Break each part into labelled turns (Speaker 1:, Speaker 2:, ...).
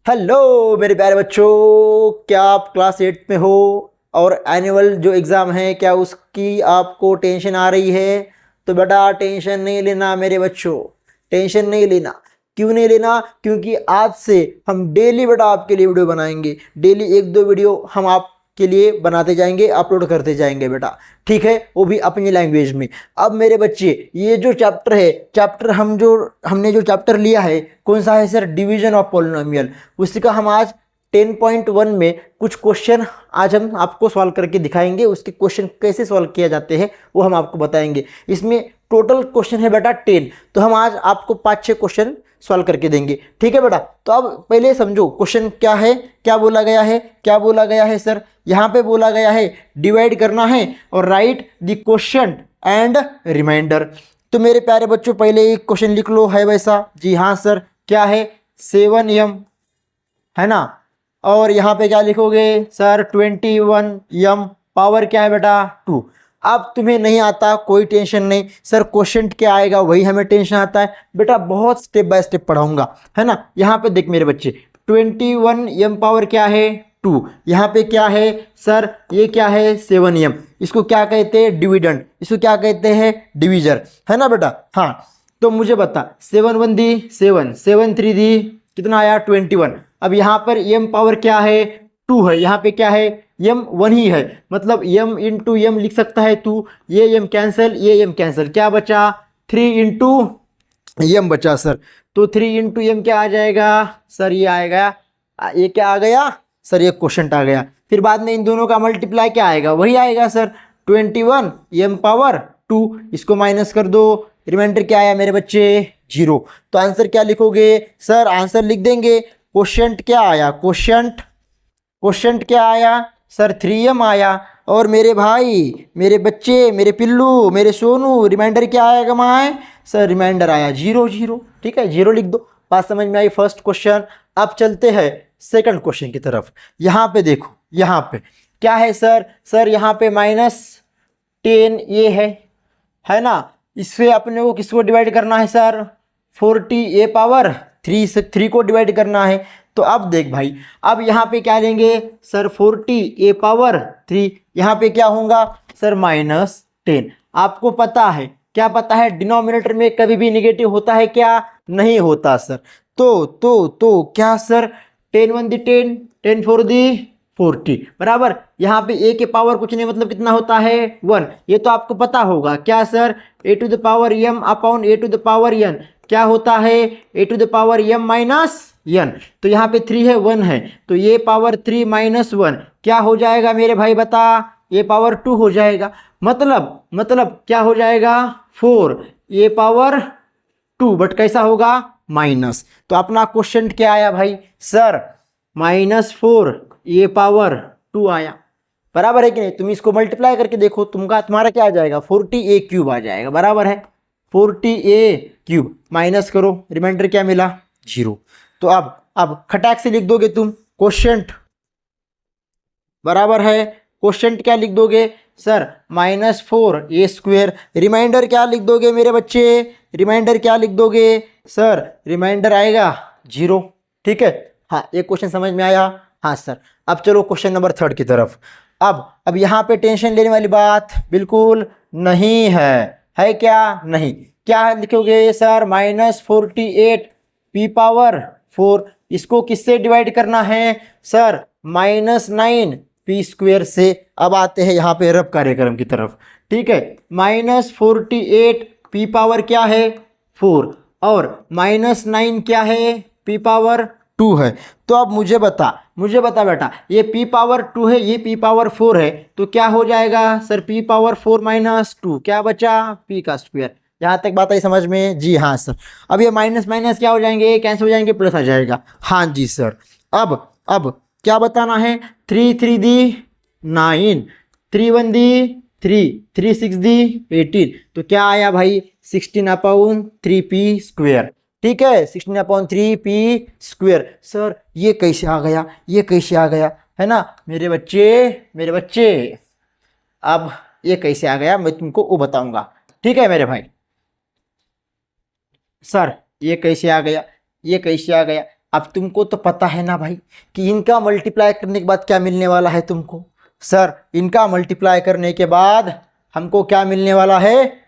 Speaker 1: Hello मेरे प्यारे बच्चों, क्या आप क्लास 8 में हो और एनुअल जो एग्ज़ाम है क्या उसकी आपको टेंशन आ रही है? तो बेटा टेंशन नहीं लेना मेरे बच्चों, टेंशन नहीं लेना। क्यों नहीं लेना? क्योंकि आज से हम डेली बेटा आपके लिए वीडियो बनाएंगे। डेली एक दो वीडियो हम आपके लिए बनाते जाएंगे, अपलोड करते जाएंगे बेटा। ठीक है, वो भी अपनी लैंग्वेज में। अब मेरे बच्चे ये जो चैप्टर है, चैप्टर हमने जो चैप्टर लिया है कौन सा है सर? Division of polynomial. उसका हम आज 10.1 में कुछ क्वेश्चन आज हम आपको सॉल्व करके दिखाएंगे। उसके क्वेश्चन कैसे सॉल्व किया जाते हैं वो हम आपको बताएंगे। इसमें टोटल क्वेश्चन है बेटा 10, तो हम आज आपको 5-6 क्वेश्चन सॉल्व करके देंगे। ठीक है बेटा, तो अब पहले समझो क्वेश्चन क्या है, क्या बोला गया है। क्या बोला गया है सर? यहाँ पे बोला गया है डिवाइड करना है और right the question and remainder. तो मेरे प्यारे बच्चों पहले एक क्वेश्चन लिख लो, है वैसा? जी हाँ सर। क्या है? 7m है ना। और यहाँ पे क्या लिखोगे सर? 21m। पावर क्या है बेटा? 2। अब तुम्हें नहीं आता कोई टेंशन नहीं सर, क्वेश्चन क्या आएगा वही हमें टेंशन आता है बेटा। बहुत स्टेप बाय स्टेप पढ़ाऊंगा, है ना। यहाँ पे देख मेरे बच्चे, 21m पावर क्या है? 2। यहाँ पे क्या है सर? ये क्या है? 7m। इसको क्या कहते हैं? डिविडेंड। इसको क्या कहते हैं? डिविजर, है ना बेटा। हाँ, तो मुझे बता, 7 1 दी 7, 7 3 दी कितना आया? 21। अब यहाँ पर m पावर क्या है? 2 है। यहाँ पे क्या है? m 1 ही है, मतलब m इंटू एम लिख सकता है तू। ये m कैंसिल, ये m कैंसिल, क्या बचा? 3 इंटू एम बचा सर। तो 3 इंटू एम क्या आ जाएगा सर? ये आएगा, ये क्या आ गया सर? ये क्वेश्चन आ गया। फिर बाद में इन दोनों का मल्टीप्लाई क्या आएगा? वही आएगा सर, 21 m पावर 2। इसको माइनस कर दो, रिमाइंडर क्या आया मेरे बच्चे? 0। तो आंसर क्या लिखोगे सर? आंसर लिख देंगे, क्वेश्चन क्या आया? क्वेश्चन क्या आया सर? 3m आया। और मेरे भाई, मेरे बच्चे, मेरे पिल्लू, मेरे सोनू, रिमाइंडर क्या आएगा माए? सर रिमाइंडर आया 0 0। ठीक है, 0 लिख दो। बात समझ में आई? First question. अब चलते हैं सेकंड क्वेश्चन की तरफ। यहाँ पे देखो, यहाँ पे क्या है सर? सर यहाँ पे -10 ये है ना। इससे अपने को किसको डिवाइड करना है सर? 40 a पावर 3 से 3 को डिवाइड करना है। तो अब देख भाई, अब यहाँ पे क्या लेंगे सर? 40 a power 3। यहाँ पे क्या होगा सर? -10। आपको पता है, क्या पता है? डिनोमिनेटर में कभी भी निगेटिव होता है क्या? नहीं होता सर। तो क्या सर? 10 1 दी 10, 10 4 दी 40 बराबर। यहाँ पे a के पावर कुछ नहीं, मतलब कितना होता है? 1। ये तो आपको पता होगा। क्या sir? a to the power m upon a to the power n क्या होता है? a to the power m minus n। तो यहाँ पे 3 है, 1 है, तो ये पावर 3 माइनस 1 क्या हो जाएगा मेरे भाई? बता। ये पावर 2 हो जाएगा। मतलब क्या हो जाएगा? 4 ये पावर 2, बट कैसा होगा? माइनस। तो अपना क्वेश्चन क्या आया भाई सर? -4 ये पावर 2 आया, बराबर है कि नहीं? तुम इसको मल्टीप्लाई करके देखो, तुम्हारा क्या आ जाएगा? 40a³ आ जाएगा, बराबर है। 40a³ माइनस करो, रिमाइंडर क्या मिला? 0। तो अब खटाक से लिख दोगे तुम क्वेश्चन, बराबर है। क्वेश्चन क्या लिख दोगे सर? -4a²। रिमाइंडर क्या लिख दोगे मेरे बच्चे? रिमाइंडर क्या लिख दोगे सर? रिमाइंडर आएगा 0। ठीक है, हाँ एक क्वेश्चन समझ में आया? हाँ सर। अब चलो क्वेश्चन नंबर 3 की तरफ। अब यहाँ पे टेंशन लेने वाली बात बिल्कुल नहीं है क्या? नहीं। क्या लिखोगे सर? -48 p power 4। इसको किससे डिवाइड करना है सर? -9 p² से। अब आते हैं यहाँ पे रब कार्यक्रम की तरफ। ठीक है, -48 p पावर क्या है? 4 और -9 क्या है? p पावर 2 है। तो अब मुझे बता बेटा, ये p पावर 2 है, ये p पावर 4 है, तो क्या हो जाएगा सर? p पावर 4 माइनस 2 क्या बचा? p का स्क्वायर। यहाँ तक बात आई समझ में? जी हाँ सर। अब ये माइनस माइनस क्या हो जाएंगे? कैंसिल हो जाएंगे, प्लस आ जाएगा। हाँ जी सर। अब क्या बताना है? 3 3 दी 9, 3 1 दी 3, 3 6 दी 18, तो क्या आया भाई? 16/3p²। ठीक है, 16/3p²। सर ये कैसे आ गया? ये कैसे आ गया, है ना मेरे बच्चे? अब ये कैसे आ गया मैं तुमको वो बताऊंगा। ठीक है मेरे भाई। सर ये कैसे आ गया? ये कैसे आ गया? अब तुमको तो पता है ना भाई कि इनका मल्टीप्लाई करने के बाद क्या मिलने वाला है तुमको। सर इनका मल्टीप्लाई करने के बाद हमको क्या मिलने वाला है,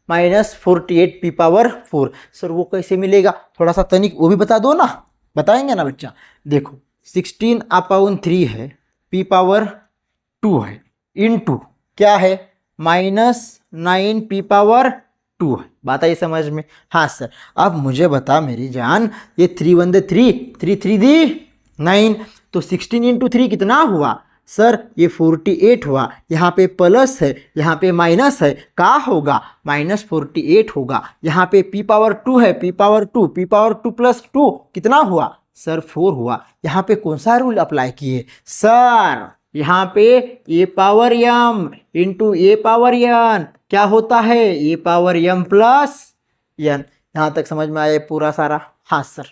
Speaker 1: -48p⁴। सर वो कैसे मिलेगा, थोड़ा सा तनिक वो भी बता दो ना। बताएंगे ना बच्चा। देखो 16/3 है, p⁴2 है, इनटू क्या है -9p⁴2 है। बात आई समझ में। हाँ सर अब मुझे बता मेरी जान, ये 3 1 3, 3 3 दी 9, तो 16 × 3 कितना हुआ सर, ये 48 हुआ। यहाँ पे प्लस है, यहाँ पे माइनस है, का होगा -48 होगा। यहाँ पे p⁴2 है, p⁴2 प्लस 2 कितना हुआ सर 4 हुआ। यहाँ पे कौन सा रूल अप्लाई किए सर, यहाँ पे a⁻m इंटू a⁻n क्या होता है a⁻m प्लस n। यहाँ तक समझ में आया पूरा सारा। हाँ सर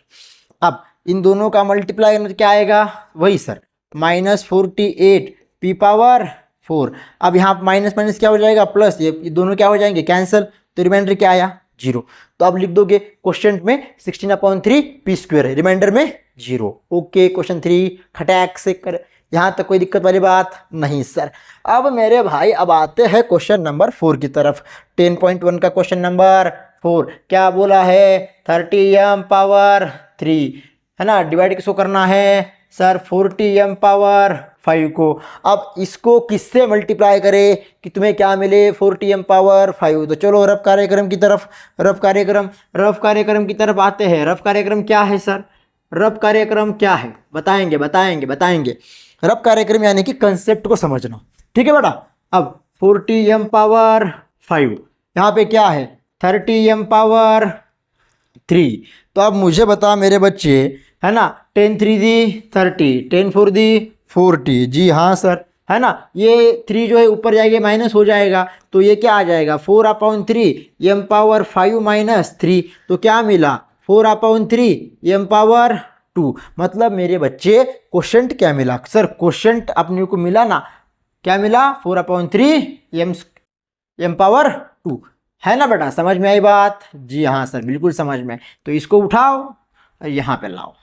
Speaker 1: अब इन दोनों का मल्टीप्लाई करने क्या आएगा, वही सर -48p⁴। अब यहाँ माइनस माइनस क्या हो जाएगा प्लस, ये दोनों क्या हो जाएंगे कैंसिल, तो रिमाइंडर क्या आया 0। तो अब लिख दोगे क्वेश्चन में 16/3p², रिमाइंडर में 0। ओके क्वेश्चन 3 खटैक से कर, यहाँ तक कोई दिक्कत वाली बात नहीं सर। अब मेरे भाई अब आते हैं क्वेश्चन नंबर 4 की तरफ। 10.1 का क्वेश्चन नंबर 4 क्या बोला है, 30m⁻3 है ना, डिवाइड किसको करना है सर 40m⁻5 को। अब इसको किससे मल्टीप्लाई करें कि तुम्हें क्या मिले 40m⁻5। तो चलो रफ कार्यक्रम की तरफ, रफ कार्यक्रम की तरफ आते हैं। रफ कार्यक्रम क्या है सर, रफ कार्यक्रम क्या है बताएंगे। रफ कार्यक्रम यानी कि कंसेप्ट को समझना, ठीक है बेटा। अब 40m⁻5 यहाँ पे क्या है 30m⁻3। तो अब मुझे बता मेरे बच्चे है ना, 10 3 दी 30, 10 4 दी 40। जी हाँ सर है ना, ये 3 जो है ऊपर जाएगा माइनस हो जाएगा, तो ये क्या आ जाएगा 4/3 m⁻5 - 3। तो क्या मिला 4/3 m⁻2। मतलब मेरे बच्चे क्वोशंट क्या मिला सर, क्वोशंट अपने को मिला ना, क्या मिला 4/3 m⁻2 है ना बेटा। समझ में आई बात, जी हाँ सर बिल्कुल समझ में। तो इसको उठाओ और यहाँ पे लाओ,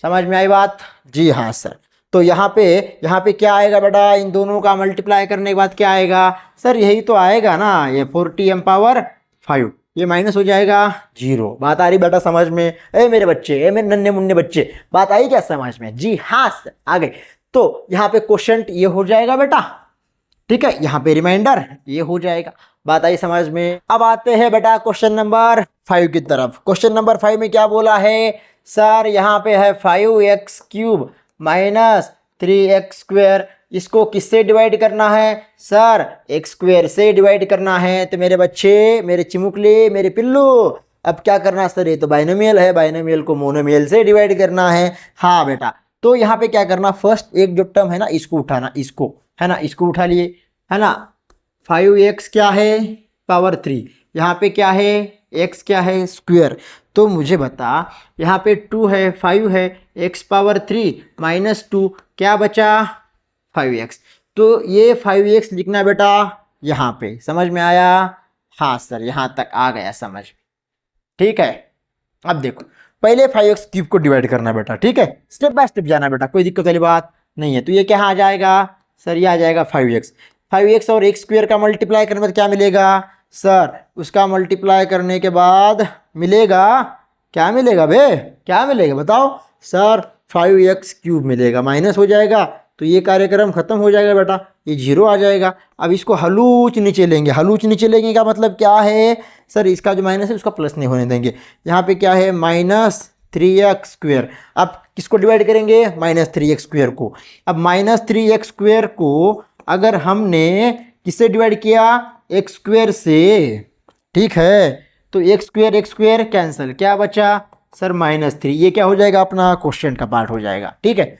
Speaker 1: समझ में आई बात, जी हाँ सर। तो यहाँ पे क्या आएगा बेटा, इन दोनों का मल्टीप्लाई करने के बाद क्या आएगा सर, यही तो आएगा ना, ये 40m⁻5 ये माइनस हो जाएगा 0। बात आ रही बेटा समझ में, ए मेरे बच्चे, ए मेरे नन्हे मुन्ने बच्चे, बात आई क्या समझ में, जी हाँ सर आ गए। तो यहाँ पे क्वोशंट ये हो जाएगा बेटा, ठीक है, यहाँ पे रिमाइंडर ये हो जाएगा। बात आई समझ में। अब आते हैं बेटा क्वेश्चन नंबर 5 की तरफ। क्वेश्चन नंबर 5 में क्या बोला है सर, यहाँ पे है 5x³ - 3x²। इसको किससे डिवाइड करना है सर, x² से डिवाइड करना है। तो मेरे बच्चे, मेरे चिमुकले, मेरे पिल्लू, अब क्या करना सर, ये तो बाइनोमियल है, बाइनोमियल को मोनोमियल से डिवाइड करना है। हाँ बेटा, तो यहाँ पे क्या करना, फर्स्ट एक जो टर्म है ना इसको उठाना, इसको है ना, इसको उठा लिए है ना। 5x क्या है पावर 3, यहाँ पे क्या है x क्या है स्क्वायर। तो मुझे बता यहाँ पे 2 है 5 है, x⁻3 - 2 क्या बचा 5x। तो ये 5x लिखना बेटा यहाँ पे, समझ में आया। हाँ सर यहाँ तक आ गया समझ में, ठीक है। अब देखो पहले 5x³ को डिवाइड करना बेटा, ठीक है, स्टेप बाय स्टेप जाना बेटा, कोई दिक्कत वाली बात नहीं है। तो ये क्या आ जाएगा सर, ये आ जाएगा 5x और x² का मल्टीप्लाई करने के बाद क्या मिलेगा सर, उसका मल्टीप्लाई करने के बाद मिलेगा, क्या मिलेगा बे, क्या मिलेगा बताओ सर, 5x³ मिलेगा, माइनस हो जाएगा तो ये कार्यक्रम खत्म हो जाएगा बेटा, ये 0 आ जाएगा। अब इसको हलूच नीचे लेंगे, हलूच नीचे लेंगे का मतलब क्या है सर, इसका जो माइनस है उसका प्लस नहीं होने देंगे। यहाँ पे क्या है -3x²। अब किसको डिवाइड करेंगे -3x² को। अब -3x² को अगर हमने किससे डिवाइड किया x² से, ठीक है, तो x² कैंसिल, क्या बचा सर -3। ये क्या हो जाएगा अपना क्वेश्चन का पार्ट हो जाएगा, ठीक है।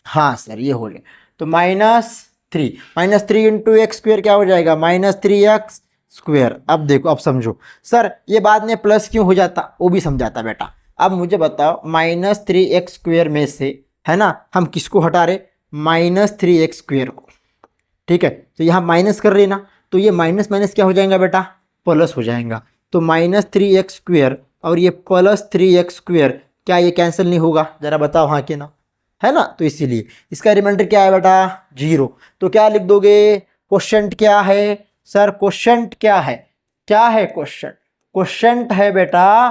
Speaker 1: हाँ सर ये हो गया। तो -3 इंटू x² क्या हो जाएगा -3x²। अब देखो, अब समझो सर, ये बाद में प्लस क्यों हो जाता वो भी समझाता बेटा। अब मुझे बताओ -3x² में से है ना हम किसको हटा रहे -3x² को, ठीक है। तो यहाँ माइनस कर रहे ना, तो ये माइनस माइनस क्या हो जाएगा बेटा प्लस हो जाएगा। तो -3x² और ये +3x² क्या ये कैंसिल नहीं होगा? ज़रा बताओ हाँ कि ना, है ना? तो इसीलिए इसका रिमाइंडर क्या है बेटा? 0। तो क्या लिख दोगे? क्वोशंट क्या है सर? क्वोशंट क्या है? क्या है क्वोशंट? क्वोशंट है बेटा,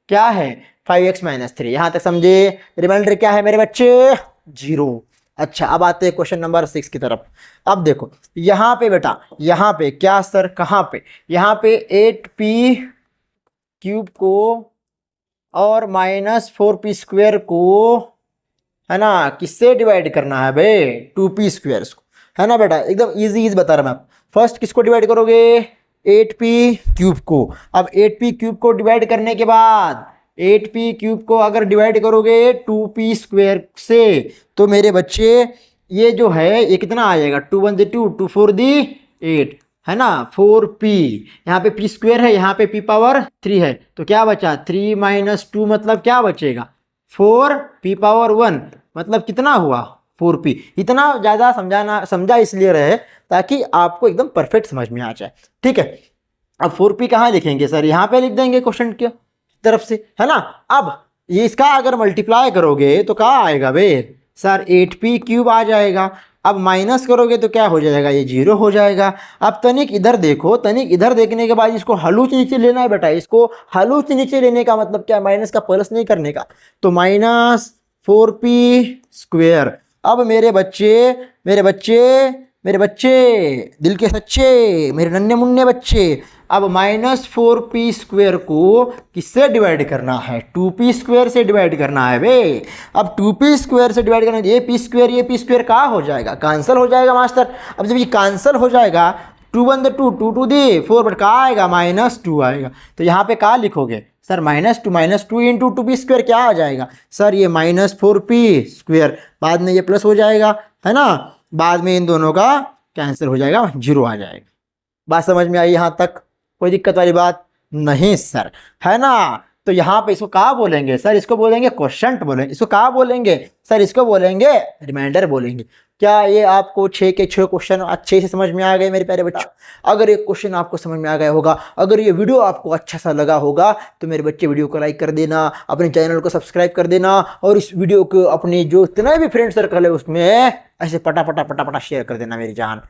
Speaker 1: क्या है? 5x - 3। यहां तक समझे? रिमाइंडर क्या है मेरे बच्चे? 0। अच्छा, अब आते हैं क्वेश्चन नंबर 6 की तरफ। अब देखो यहाँ पे बेटा, यहाँ पे क्या सर? कहाँ पे? यहाँ पे 8p³ को और -4p² को, है ना, किससे डिवाइड करना है बे? 2p² को, है ना बेटा? एकदम इजी बता रहा मैं आप। फर्स्ट किसको डिवाइड करोगे? 8p³ को। अब 8p³ को डिवाइड करने के बाद 8p³ को अगर डिवाइड करोगे 2p² से, तो मेरे बच्चे ये जो है ये कितना आ जाएगा? 2 1 2, 2 4 8, है ना? 4p, यहाँ पे p² है, यहाँ पे p⁻3 है, तो क्या बचा? 3 - 2 मतलब क्या बचेगा? 4p⁻1 मतलब कितना हुआ? 4p। इतना ज़्यादा समझा इसलिए रहे ताकि आपको एकदम परफेक्ट समझ में आ जाए, ठीक है? अब 4p कहाँ लिखेंगे सर? यहाँ पे लिख देंगे क्वेश्चन की तरफ से, है ना? अब ये इसका अगर मल्टीप्लाई करोगे तो कहाँ आएगा बे सर? 8p³ आ जाएगा। अब माइनस करोगे तो क्या हो जाएगा? ये 0 हो जाएगा। अब तनिक इधर देखो, तनिक इधर देखने के बाद इसको हलूच नीचे लेना है बेटा। इसको हलूच नीचे लेने का मतलब क्या? माइनस का प्लस नहीं करने का, तो -4p²। अब मेरे बच्चे, मेरे बच्चे, मेरे बच्चे दिल के सच्चे, मेरे नन्हे मुन्ने बच्चे, अब -4p² को किससे डिवाइड करना है? 2p² से डिवाइड करना है बे। अब 2p² से डिवाइड करना है, ये p² कहाँ हो जाएगा? कैंसिल हो जाएगा मास्टर। अब जब ये कैंसिल हो जाएगा, 2 1 2, 2 2 4, बट कहाँ आएगा? -2 आएगा। तो यहाँ पे कहाँ लिखोगे सर? -2 इंटू 2p² क्या आ जाएगा सर? ये -4p²। बाद में ये प्लस हो जाएगा, है ना? बाद में इन दोनों का कैंसिल हो जाएगा, 0 आ जाएगा। बात समझ में आई यहाँ तक? कोई दिक्कत वाली बात नहीं सर, है ना? तो यहाँ पे इसको क्या बोलेंगे सर? इसको बोलेंगे क्वोशंट बोलेंगे। इसको क्या बोलेंगे सर? इसको बोलेंगे रिमाइंडर बोलेंगे। क्या ये आपको 6 के 6 क्वेश्चन अच्छे से समझ में आ गए मेरे प्यारे बच्चों? अगर ये क्वेश्चन आपको समझ में आ गया होगा, अगर ये वीडियो आपको अच्छा सा लगा होगा, तो मेरे बच्चे वीडियो को लाइक कर देना, अपने चैनल को सब्सक्राइब कर देना, और इस वीडियो को अपने जो इतने भी फ्रेंड सर्कल है उसमें ऐसे पटा पटा पटा पटा शेयर कर देना मेरी जान।